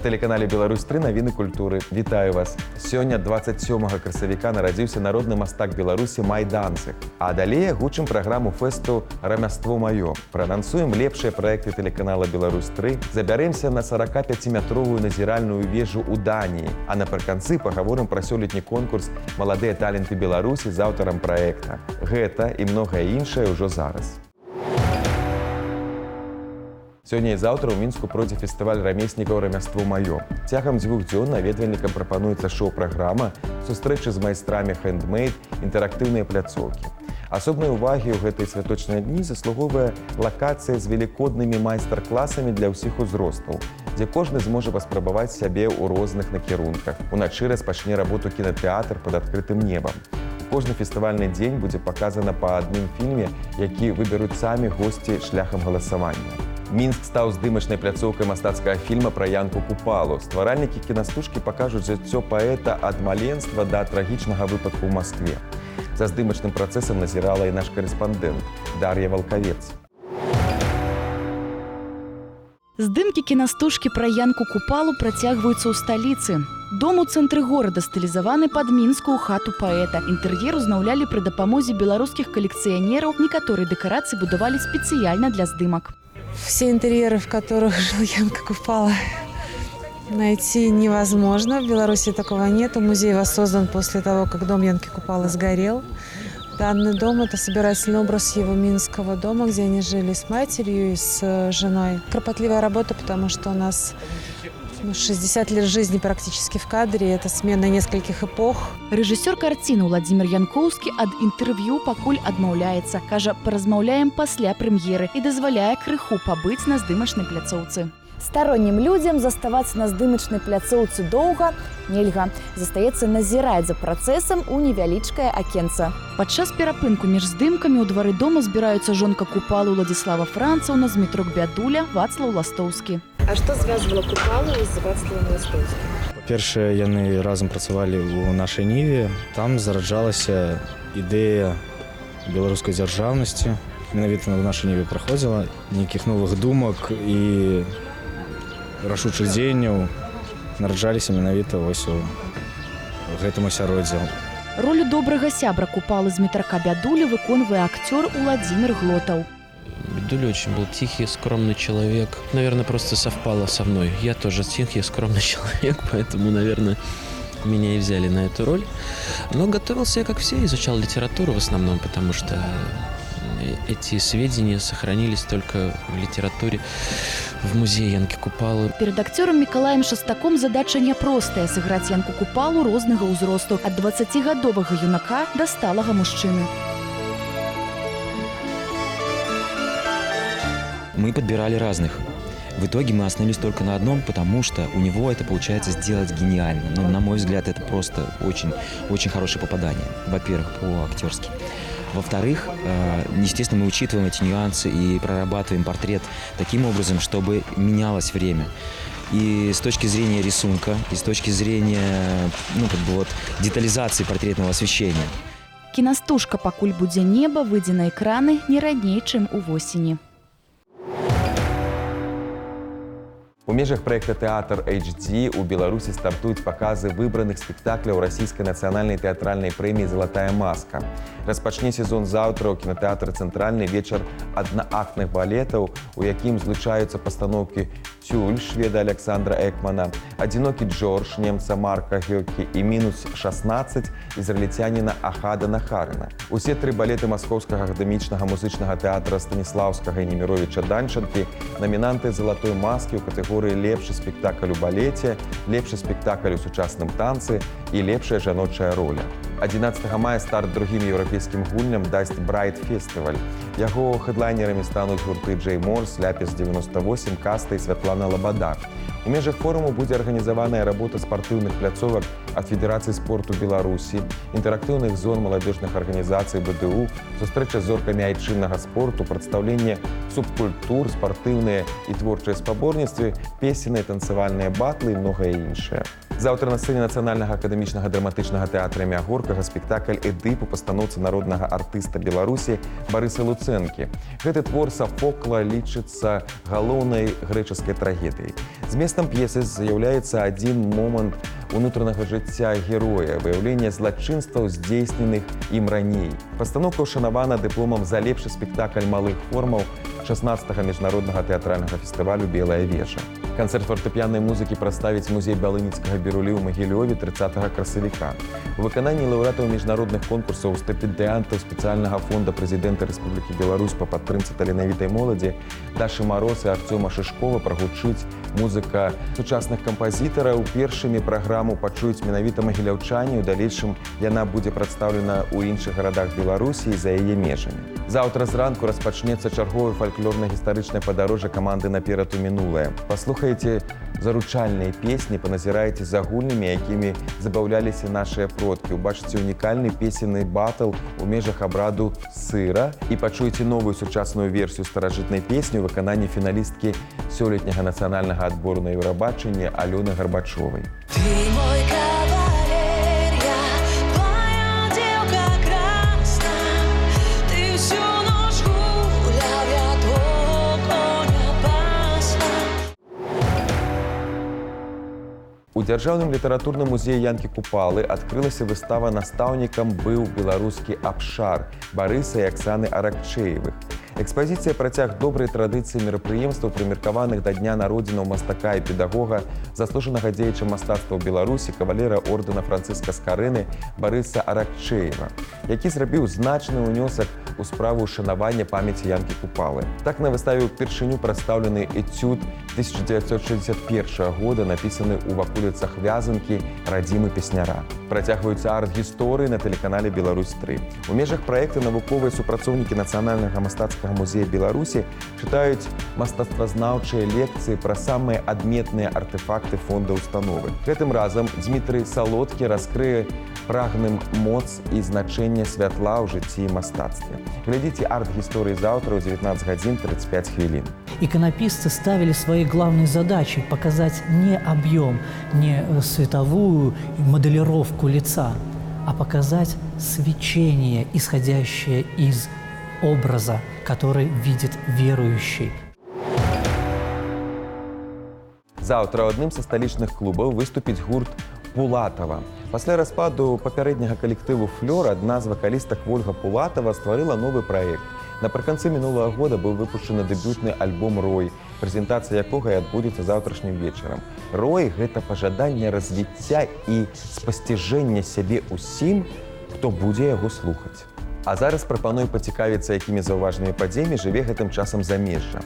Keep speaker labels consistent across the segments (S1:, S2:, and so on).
S1: тэлеканале «Беларусь-3» навіны культуры. Вітаю вас. Сёння, 27 красавіка, нарадзіўся народны мастак Беларусі Майданцык. А далей гучым праграму фэсту «Рамяство маё». Праанансуем лепшыя праекты тэлеканала «Беларусь-3», забяремся на 45-метровую назіральную вежу ў Даніі, а напрыканцы пагаворым пра сёлетні конкурс «Маладыя таленты Беларусі» з аўтарам праекта. Гэта і многае іншае ўжо зараз. Сёння і заўтра ў Мінску пройдзе фестываль рамеснікаў «Рамяство маё». Цягам 2 дзён наведвальнікам прапануецца шоу-праграма, сустрэчы з майстрамі хэндмейд, інтэрактыўныя пляцоўкі. Асобнай увагі ў гэтай святочныя дні заслугоўвае лакацыя з велікоднымі майстар-класамі для ўсіх узростаў, дзе кожны зможа паспрабаваць сябе ў розных накірунках. Уначы распачне работу кінатэатр пад адкрытым небам. Кожны фестывальны дзень будзе паказана па адным фільме, які выберуць самі госці шляхам галасавання. Мінск стаў здымачнай пляцоўкай мастацкага фільма пра Янку Купалу. Стваральнікі кінастужкі пакажуць жыццё паэта ад маленства да трагічнага выпадку ў Маскве. За здымачным працэсам назірала і наш карэспандэнт Дар'я Валкавец.
S2: Здымкі кінастужкі пра Янку Купалу працягваюцца ў сталіцы. Дом у цэнтры горада стылізаваны пад мінскую хату паэта. Інтэр'ер узнаўлялі пры дапамозе беларускіх калекцыянераў. Некаторыя дэкарацыі будавалі спецыяльна для здымак.
S3: Все интерьеры, в которых жил Янка Купала, найти невозможно. В Беларуси такого нет. Музей воссоздан после того, как дом Янки Купала сгорел. Данный дом – это собирательный образ его минского дома, где они жили с матерью и с женой. Кропотливая работа, потому что у нас 60 лет жизни практически в кадре. Это смена нескольких эпох.
S2: Рэжысёр карціны Владзімір Янкоўскі ад інтэрв'ю пакуль адмаўляецца. Кажа, паразмаўляем пасля прэм'еры і дазваляе крыху пабыць на здымачнай пляцоўцы.
S4: Староннім людзям заставацца на здымачнай пляцоўцы доўга нельга. Застаецца назіраць за працэсам у невялічкае акенца.
S2: Падчас перапынку між здымкамі ў двары дома збіраюцца жонка Купалу Владзіслава Францаўна, Змітрок Бядуля, Вацлаў Ластоўскі.
S4: А што звязвала Купалу з Вацлавам Ластоўскім?
S5: Першае, яны разам працавалі ў нашай ніве. Там зараджалася ідэя беларускай дзяржаўнасці. Менавіта на нашай ніве праходзіла. Нейкіх новых думак і рашучых дзеянняў нараджаліся менавіта вось у гэтым асяроддзі.
S2: Ролю добрага сябра Купалы Змітрака Бядулі выконвае акцёр Уладзімір Глотаў.
S6: Бядуля очень был тихий, скромный человек. Наверное, просто совпало со мной. Я тоже тихий, скромный человек, поэтому, наверное, меня и взяли на эту роль. Но готовился я, как все, изучал литературу в основном, потому что эти сведения сохранились только в литературе в музее Янки Купалы.
S2: Перед акцёрам Мікалаем Шастаком задача няпростая сыграць Янку Купалу рознага ўзросту ад 20гадовага юнака да сталага мужчыны.
S7: Мы подбирали разных. В итоге мы остановились только на одном, потому что у него это получается сделать гениально. Но, на мой взгляд, это просто очень хорошее попадание. Во-первых, по-актерски. Во-вторых, естественно, мы учитываем эти нюансы и прорабатываем портрет таким образом, чтобы менялось время. И с точки зрения рисунка, и с точки зрения детализации портретного освещения.
S2: Кінастужка «Пакуль будзе неба» выйдзе на экраны не раней, чым увосені.
S1: У межах проекта «Тэатр HD» у Беларусі стартуюць паказы выбраных спектакляў расійскай нацыянальнай тэатральнай прэміі «Залатая маска». Распачне сезон заўтра ў кінатэатры «Цэнтральны» вечар аднаактных балетаў, у якім злучаюцца пастаноўкі «Тюль» шведа Александра Экмана, «Адзінокі Джордж» немца Марка Гёкі і «Мінус 16» ізраільцяніна Ахада Нахарына. Усе 3 балеты маскоўскага акадэмічнага музычнага тэатра Станіслаўскага і Неміровіча Данчанкі намінанты «Залатой маскі» ў катэгорыі «Лепшы спектакль у балеце», «Лепшы спектакль у сучасным танцы» і «Лепшая жаночая роля». 11 мая старт другім еўрапейскім гульням дасць Брайт фестываль. Яго хэдлайнерамі стануць гурты Джей Морс, Ляпіс 98, Каста і Святлана Лабада. У межах форуму будзе арганізаваная работа спартыўных пляцовак ад Федэрацыі спорту Беларусі, інтэрактыўных зон маладзёжных арганізацый БДУ, сустрэча з зоркамі айчыннага спорту, прадстаўленне субкультур, спартыўныя і творчыя спаборніцтвы, песенныя танцавальныя батлы і многае іншае. Заўтра на сцэне нацыянальнага акадэмічнага драматычнага тэатра імя Горкага спектакль «Эдып» у пастаноўцы народнага артыста Беларусі Барыса Луцэнкі. Гэты твор Софокла лічыцца галоўнай грэчаскай трагедыяй. Зместам п'есы з'яўляецца адзін момант унутранага жыцця героя, выяўленне злачынстваў, здзейсненых ім раней. Пастаноўка ўшанавана дыпломам за лепшы спектакль малых формаў 16-га міжнароднага тэатральнага фестывалю «Белая вежа». Канцэрт фартэпіяннай музыкі прадставіць музей Бялыніцкага Бірулі ў Магілёве 30 красавіка. У выкананні лаўрэатаў міжнародных конкурсаў, стыпендыянтаў спецыяльнага фонда прэзідэнта Рэспублікі Беларусь па падтрымцы таленавітай моладзі Дашы Мароз і Арцёма Шышкова прагучыць музыка сучасных кампазітараў. Першымі праграму пачуюць менавіта магіляўчане, у далейшым яна будзе прадстаўлена ў іншых гарадах Беларусі і за яе межамі. Заўтра зранку распачнецца чарговае фальклорна-гістарычнае падарожжа каманды «Наперад у мінулае». Паслухаеце заручальныя песні, паназіраеце за гульнямі, якімі забаўляліся нашыя продкі. Убачыце унікальны песенны батл у межах абраду сыра і пачуеце новую сучасную версію старажытнай песні ў выкананні фіналісткі сёлетняга нацыянальнага адбору на Еўрабачанне Алёны Гарбачовай. У дзяржаўным літаратурным музеі Янкі Купалы адкрылася выстава настаўнікам быў беларускі абшар Барыса і Аксаны Аракчеевых. Экспазіцыя працяг добрай традыцыі мерапрыемстваў, прымеркаваных да дня народзінаў мастака і педагога, заслужанага дзеяча мастацтва ў Беларусі, кавалера ордэна Францыска Скарыны Барыса Аракчеева, які зрабіў значны ўнёсак у справу ўшанавання памяці Янкі Купалы. Так на выставе ўпершыню прадстаўлены этюд 1961 года, напісаны ў ваколіцах Вязанкі радзімы песняра. Працягваюцца арт-гісторыі на тэлеканале «Беларусь-3». У межах праекта навуковыя супрацоўнікі Нацыянальнага мастацкага музея Беларусі чытаюць мастацтвазнаўчыя лекцыі пра самыя адметныя артэфакты фонда установы. Гэтым разам Дмітрый Салодкі раскрые прагным моц і значэнне святла ў жыцці і мастацтве. Глядзіце арт-гісторыі заўтра ў 19:35.
S8: Иконописцы ставили своей главной задачей показать не объем, не световую моделировку лица, а показать свечение, исходящее из образа, который видит верующий.
S1: Заўтра ў адным са сталічных клубаў выступіць гурт Пулатава. Пасля распаду папярэдняга калектыву «Флёр» адна з вакалістак Ольга Пулатава стварыла новы праект. Напрыканцы мінулага года быў выпушчаны дэбютны альбом «Рой», прэзентацыя якога і адбудзецца заўтрашнім вечарам. «Рой» – гэта пажаданне развіцця і спасціжэння сябе ўсім, хто будзе яго слухаць. А зараз прапаную пацікавіцца, якімі заўважнымі падзеямі жыве гэтым часам замежжа.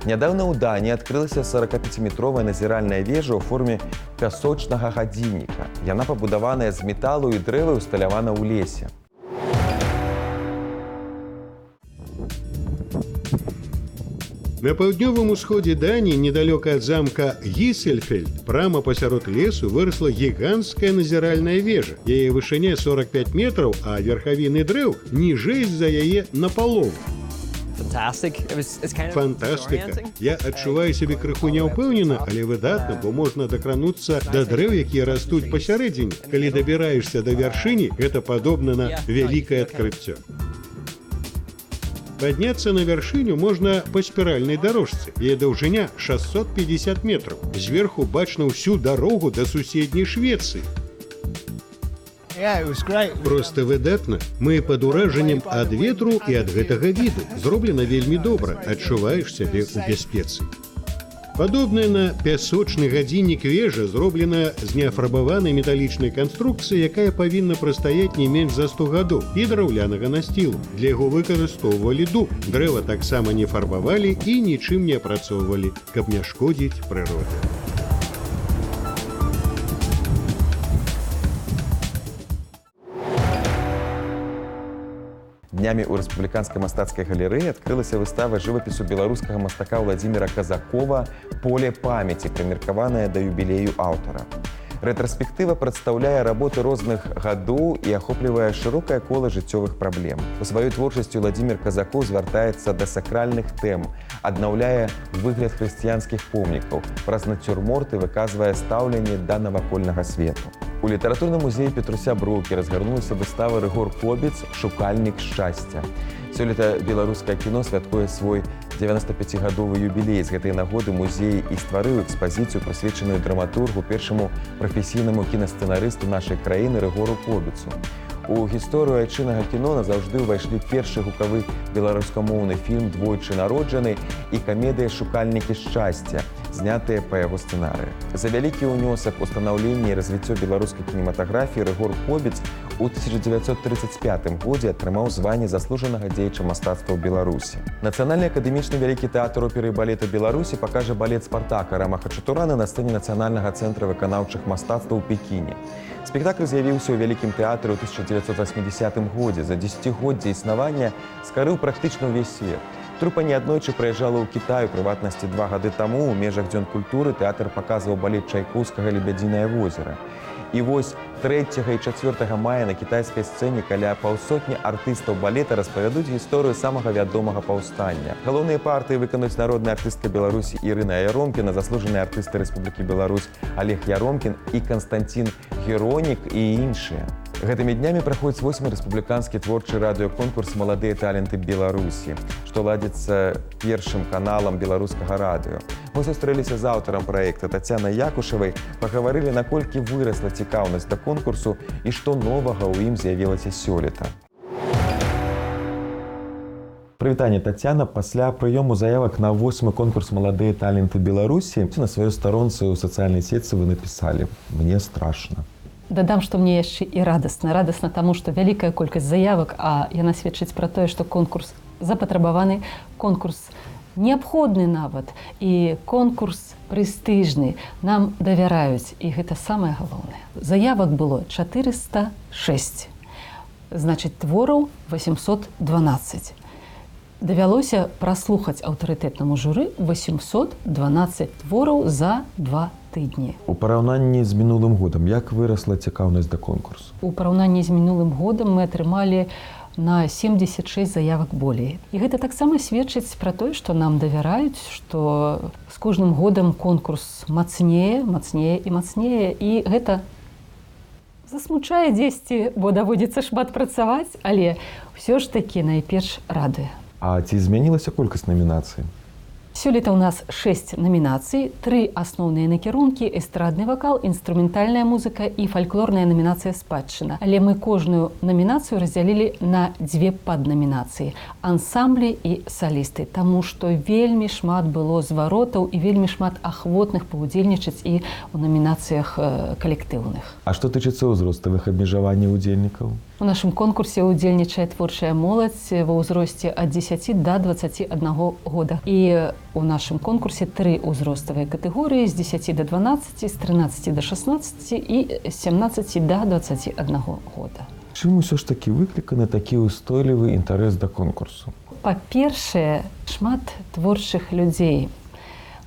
S1: Нядаўна ў Даніі адкрылася 45-метровая назіральная вежа ў форме пясочнага гадзінніка. Яна пабудаваная з металу і дрэва і усталявана ў лесе.
S9: На паўднёвым усходзе Даніі, недалёка ад замка Гісельфельд, прама пасярод лесу вырасла гіганцкая назіральная вежа. Яе вышыня 45 метраў, а верхавіны дрэў ніжэй за яе напалову. Фантастыка. Я адчуваю сябе крыху няўпэўнена, але выдатна, бо можна дакрануцца да дрэў, якія растуць пасярэдзіне. Калі дабіраешся да вяршыні, гэта падобна на вялікае адкрыццё. Падняцца на вяршыню можна па спіральнай дарожцы. Яе даўжыня 650 метраў. Зверху бачна ўсю дарогу да суседняй Швецыі. Проста выдатна. Мы пад уражаннем ад ветру і ад гэтага віду. Зроблена вельмі добра. Адчуваеш сябе ў бяспецы. Падобная на пясочны гадзіннік вежа зроблена з неафарбаванай металічнай канструкцыі, якая павінна прастаяць не менш за 100 гадоў, і драўлянага насцілу. Для яго выкарыстоўвалі дуб. Дрэва таксама не фарбавалі і нічым не апрацоўвалі, каб не шкодзіць прыроде.
S1: Днямі ў рэспубліканскай мастацкай галерэі адкрылася выстава жывапісу беларускага мастака Владзіміра Казакова «Поле памяці», прымеркаваная да юбілею аўтара. Рэтраспектыва прадстаўляе работы розных гадоў і ахоплівае шырокае кола жыццёвых праблем. У сваёй творчасці Владзімір Казакоў звяртаецца да сакральных тэм, аднаўляе выгляд хрысціянскіх помнікаў, праз нацюрморты выказвае стаўленне да навакольнага свету. У літаратурным музеі Петруся Броўкі разгарнулася выстава «Рыгор Кобец. Шукальнік шчасця». Сёлета беларускае кіно святкуе свой 95-гадовы юбілей. З гэтай нагоды музей і стварыў экспазіцыю, прысвечаную драматургу, першаму прафесійнаму кінасцэнарысту нашай краіны Рыгору Кобецу. У гісторыю айчыннага кіно назаўжды ўвайшлі першы гукавы беларускамоўны фільм «Двойчы народжаны» і камедыя «Шукальнікі шчасця», знятыя па яго сцэнарыі. За вялікі ўнёсак у станаўленне і развіццё беларускай кінематаграфіі Рыгор Кобец у 1935 годзе атрымаў званне заслужанага дзеяча мастацтва ў Беларусі. Нацыянальны акадэмічны вялікі тэатр оперы і балета Беларусі пакажа балет «Спартак» Арама Хачатуряна на сцэне Нацыянальнага цэнтра выканаўчых мастацтваў у Пекіне. Спектакль з'явіўся ў вялікім тэатры ў 1980 годзе. За 10годдзе існавання скарыў практычна ўвесь свет. Трупа неаднойчы прыязджала ў Кітай, у прыватнасці 2 гады таму у межах дзён культуры тэатр паказваў балет Чайкоўскага «Лебядзінае возера». І вось 3 і 4 мая на кітайскай сцэне каля паўсотні артыстаў балета распавядуць гісторыю самага вядомага паўстання. Галоўныя партыі выканаюць народная артыстка Беларусі Ірына Яромкіна, заслужаныя артысты Рэспублікі Беларусь Олег Яромкін і Канстантин Геронік і іншыя. Гэтымі днямі праходзіць 8-й рэспубліканскі творчы радыёконкурс «Маладыя таленты Беларусі», што ладзіцца першым каналам беларускага радыё. Мы сустрэліся з аўтарам праекта Тацянай Якушавай, пагаварылі, наколькі вырасла цікаўнасць да конкурсу і што новага ў ім з'явілася сёлета. Прывітанне, Тацяна. Пасля прыёму заявак на 8-й конкурс «Маладыя таленты Беларусі» на сваёй старонцы ў сацыяльнай сетцы вы напісалі: «Мне страшна».
S10: Дадам, што мне яшчэ і радасна. Радасна таму, што вялікая колькасць заявак, а яна сведчыць пра тое, што конкурс запатрабаваны, конкурс неабходны нават, і конкурс прэстыжны. Нам давяраюць, і гэта самае галоўнае. Заявак было 406, значыць, твораў 812. Давялося праслухаць аўтарытэтнаму журы 812 твораў за 2 тыдні.
S1: У параўнанні з мінулым годам як вырасла цікаўнасць да конкурсу?
S10: У параўнанні з мінулым годам мы атрымалі на 76 заявак болей. І гэта таксама сведчыць пра тое, што нам давяраюць, што з кожным годам конкурс мацнее, мацнее і мацнее. І гэта засмучае дзесьці, бо даводзіцца шмат працаваць, але ўсё ж такі найперш радуе.
S1: А ці змянілася колькасць намінацый?
S10: Сёлета ў нас 6 намінацый, 3 асноўныя накірункі: эстрадны вакал, інструментальная музыка і фальклорная намінацыя «Спадчына». Але мы кожную намінацыю раздзялілі на 2 паднамінацыі – ансамблі і салісты, таму што вельмі шмат было зваротаў і вельмі шмат ахвотных паўдзельнічаць і ў намінацыях калектыўных.
S1: А што тычыцца ўзроставых абмежаванняў удзельнікаў?
S10: У нашым конкурсе ўдзельнічае творчая моладзь ва ўзросце ад 10 да 21 года. І у нашым конкурсе 3 ўзроставыя катэгорыі з 10 до 12, з 13 до 16 і з 17 до 21 года.
S1: Чым усё ж такі выкліканы такі ўстойлівы інтарэс да конкурсу?
S10: Па-першае, шмат творчых людзей,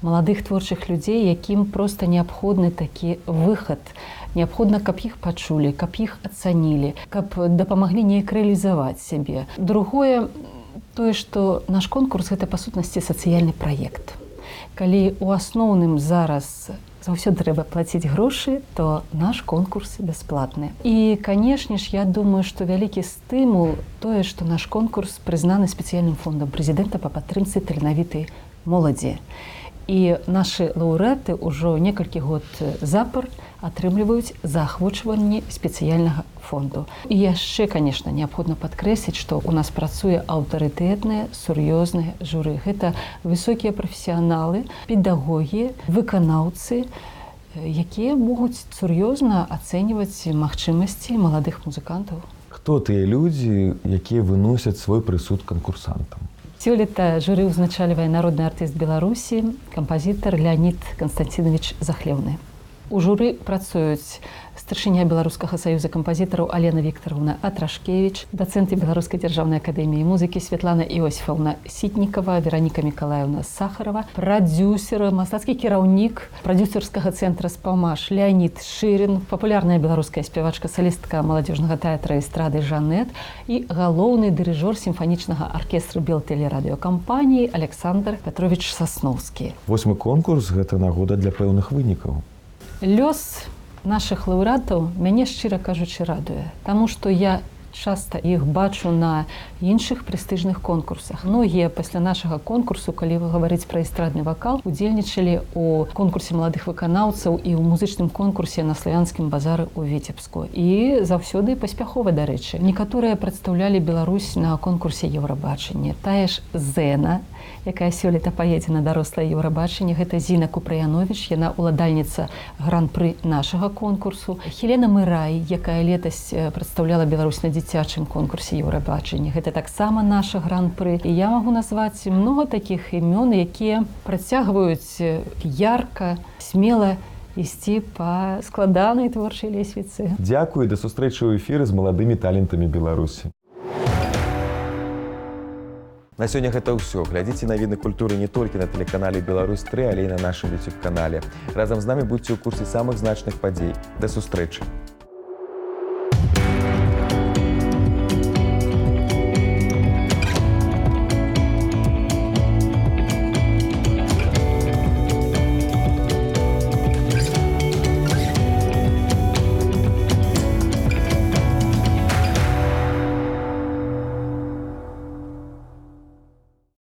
S10: маладых творчых людзей, якім проста неабходны такі выхад. Неабходна, каб іх пачулі, каб іх ацанілі, каб дапамаглі неяк рэалізаваць сябе. Другое, тое, што наш конкурс – гэта, па сутнасці, сацыяльны праект. Калі ў асноўным зараз заўсёды трэба плаціць грошы, то наш конкурс бясплатны. І, канешне ж, я думаю, што вялікі стымул тое, што наш конкурс прызнаны спецыяльным фондам прэзідэнта па падтрымцы таленавітай моладзі. І нашы лаўрэаты ўжо некалькі год запар атрымліваюць заахвочванні спецыяльнага фонду. І яшчэ, канешне, неабходна падкрэсліць, што ў нас працуе аўтарытэтнае, сур'ёзнае журы. Гэта высокія прафесіяналы, педагогі, выканаўцы, якія могуць сур'ёзна ацэньваць магчымасці маладых музыкантаў.
S1: Хто тыя людзі, якія выносяць свой прысуд канкурсантам?
S10: Сёлета журы ўзначальвае народны артыст Беларусі, кампазітар Леонід Канстантинович Захлеўны. У журы працуюць старшыня Беларускага саюза кампазітараў Алена Віктаровна Атрашкевіч, дацэнты Беларускай дзяржаўнай акадэміі музыкі Светлана Іосифаўна Сітнікова, Вераніка Мікалаевна Сахарова, прадзюсер, мастацкі кіраўнік прадзюсерскага цэнтра «Спалмаш» Леонид Шырин, папулярная беларуская спявачка, салістка маладзёжнага тэатра эстрады Жанет і галоўны дырыжор сімфанічнага аркестру Белтэлерадыёкампаніі Александр Петрович Сасноўскі.
S1: 8-й конкурс гэта нагода для пэўных вынікаў.
S10: Лёс наших лаўрэатаў мяне, шчыра кажучы, радуе, таму што я часта іх бачу на іншых прэстыжных конкурсах. Многія пасля нашага конкурсу, калі гаварыць пра эстрадны вакал, удзельнічалі ў конкурсе маладых выканаўцаў і ў музычным конкурсе на славянскім базары ў Віцебску. І заўсёды паспяхова, дарэчы. Некаторыя прадстаўлялі Беларусь на конкурсе Еўрабачання. Тая ж Зена, якая сёлета паедзе на дарослае Еўрабачанне, гэта Зіна Купраяновіч, яна ўладальніца гран-пры нашага конкурсу. Хелена Мырай, якая летась прадстаўляла Беларусь на дзіцячым конкурсе Еўрабачання, гэта таксама наша гран-пры. І я магу назваць многа такіх імён, якія працягваюць ярка, смела ісці па складанай творчай лесвіцы.
S1: Дзякуй, да сустрэчы ў эфіры з маладымі талентамі Беларусі. На сёння гэта ўсё. Глядзіце навіны культуры не толькі на тэлеканале Беларусь-3, але і на нашым YouTube-канале. Разам з намі будзьце ў курсе самых значных падзей. Да сустрэчы!